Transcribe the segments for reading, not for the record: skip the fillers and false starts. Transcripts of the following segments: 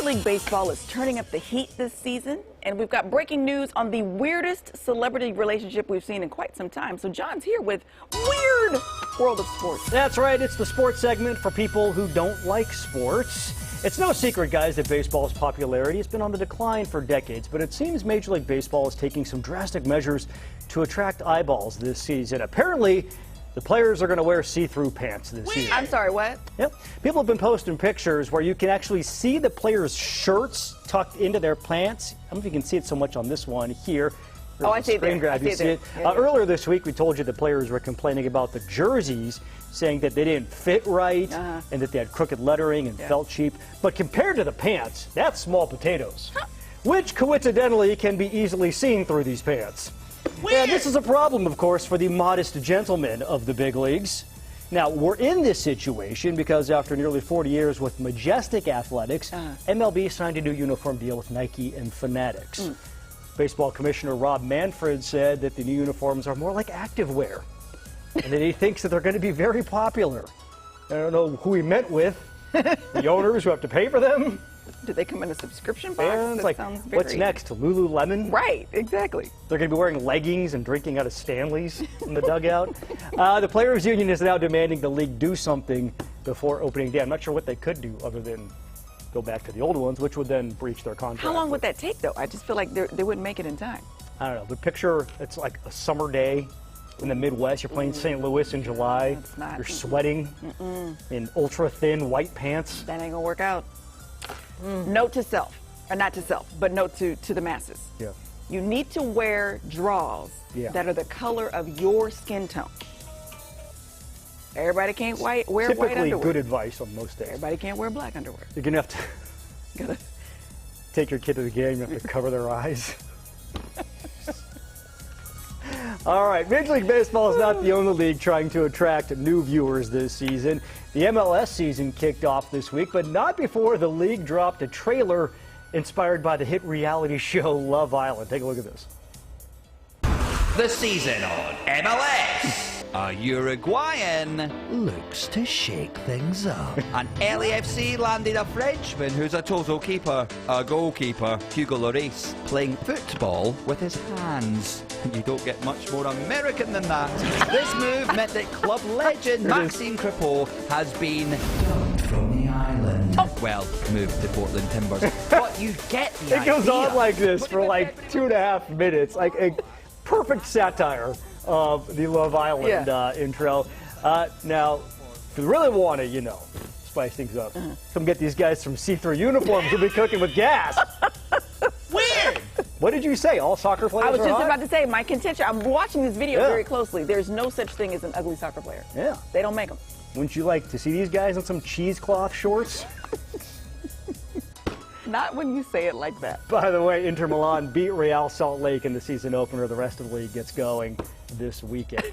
League Baseball is turning up the heat this season, and we've got breaking news on the weirdest celebrity relationship we've seen in quite some time. So John's here with Weird World of Sports. That's right. It's the sports segment for people who don't like sports. It's no secret, guys, that baseball's popularity has been on the decline for decades, but it seems Major League Baseball is taking some drastic measures to attract eyeballs this season. Apparently, the players are going to wear see-through pants this season. I'm sorry, what? Yep. People have been posting pictures where you can actually see the players' shirts tucked into their pants. I don't know if you can see it so much on this one here. Oh, I see it there. Grab. You see it. Earlier this week, we told you the players were complaining about the jerseys, saying that they didn't fit right and that they had crooked lettering and felt cheap. But compared to the pants, that's small potatoes, which coincidentally can be easily seen through these pants. And this is a problem, of course, for the modest gentlemen of the big leagues. Now, we're in this situation because after nearly 40 years with Majestic Athletics, MLB signed a new uniform deal with Nike and Fanatics. Baseball Commissioner Rob Manfred said that the new uniforms are more like activewear, and that he thinks that they're going to be very popular. I don't know who he met with, the owners who have to pay for them. Do they come in a subscription box? And like, what's next? Lululemon? Right, exactly. They're going to be wearing leggings and drinking out of Stanleys in the dugout. The Players Union is now demanding the league do something before opening day. I'm not sure what they could do other than go back to the old ones, which would then breach their contract. How long would that take, though? I just feel like they wouldn't make it in time. I don't know. The picture, it's like a summer day in the Midwest. You're playing St. Louis in July. You're sweating in ultra-thin white pants. That ain't going to work out. Note to self, or not to self, but note to the masses. Yeah. You need to wear draws that are the color of your skin tone. Everybody can't wear white underwear. Typically good advice on most days. Everybody can't wear black underwear. You're going to have to take your kid to the game. You have to cover their eyes. All right, Major League Baseball is not the only league trying to attract new viewers this season. The MLS season kicked off this week, but not before the league dropped a trailer inspired by the hit reality show Love Island. Take a look at this. The season on MLS. A Uruguayan looks to shake things up. An LAFC landed a Frenchman who's a total keeper, a goalkeeper, Hugo Lloris, playing football with his hands. You don't get much more American than that. This move meant that club legend Maxime Crepeau has been dumped from the island. Well, moved to Portland Timbers. But you get the idea. It goes on like this for like 2.5 minutes, like a perfect satire of the Love Island intro. Now, if you really want to, spice things up, come get these guys some see-through uniforms. You'll be cooking with gas. Weird! What did you say? All soccer players I was are just hot? about to say, my contention, I'm watching this video very closely. There's no such thing as an ugly soccer player. Yeah. They don't make them. Wouldn't you like to see these guys in some cheesecloth shorts? Not when you say it like that. By the way, Inter Milan beat Real Salt Lake in the season opener. The rest of the league gets going this weekend.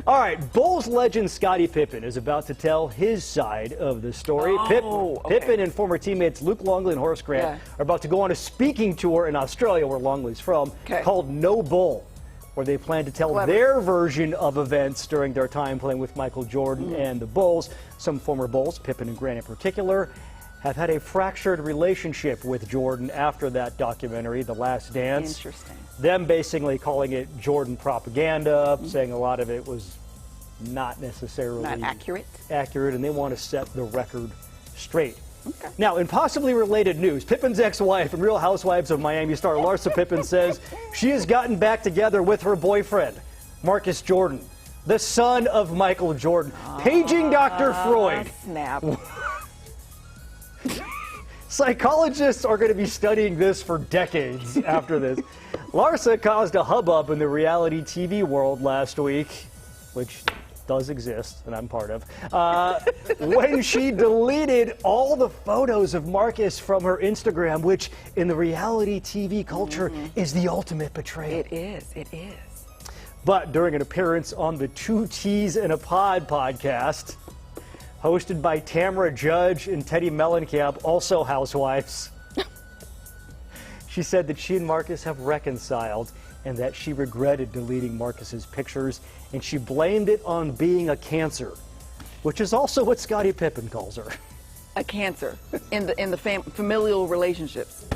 All right, Bulls legend Scottie Pippen is about to tell his side of the story. Pippen and former teammates Luke Longley and Horace Grant are about to go on a speaking tour in Australia, where Longley's from, called No Bull, where they plan to tell their version of events during their time playing with Michael Jordan and the Bulls. Some former Bulls, Pippen and Grant in particular, have had a fractured relationship with Jordan after that documentary, The Last Dance. Interesting. Them basically calling it Jordan propaganda, saying a lot of it was not necessarily accurate, and they want to set the record straight. Now, in possibly related news, Pippen's ex-wife and Real Housewives of Miami star Larsa Pippen says she has gotten back together with her boyfriend, Marcus Jordan, the son of Michael Jordan, paging Dr. Freud. Snap. Psychologists are going to be studying this for decades after this. Larsa caused a hubbub in the reality TV world last week, which does exist, and I'm part of, when she deleted all the photos of Marcus from her Instagram, which in the reality TV culture is the ultimate betrayal. It is. It is. But during an appearance on the Two T's in a Pod podcast, hosted by Tamara Judge and Teddy Mellencamp, also housewives, she said that she and Marcus have reconciled and that she regretted deleting Marcus's pictures, and she blamed it on being a cancer, which is also what Scottie Pippen calls her. a cancer in the familial relationships.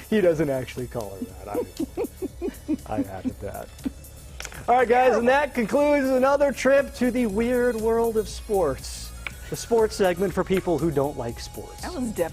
He doesn't actually call her that. I added that. All right, guys, and that concludes another trip to the weird world of sports. The sports segment for people who don't like sports. That was definitely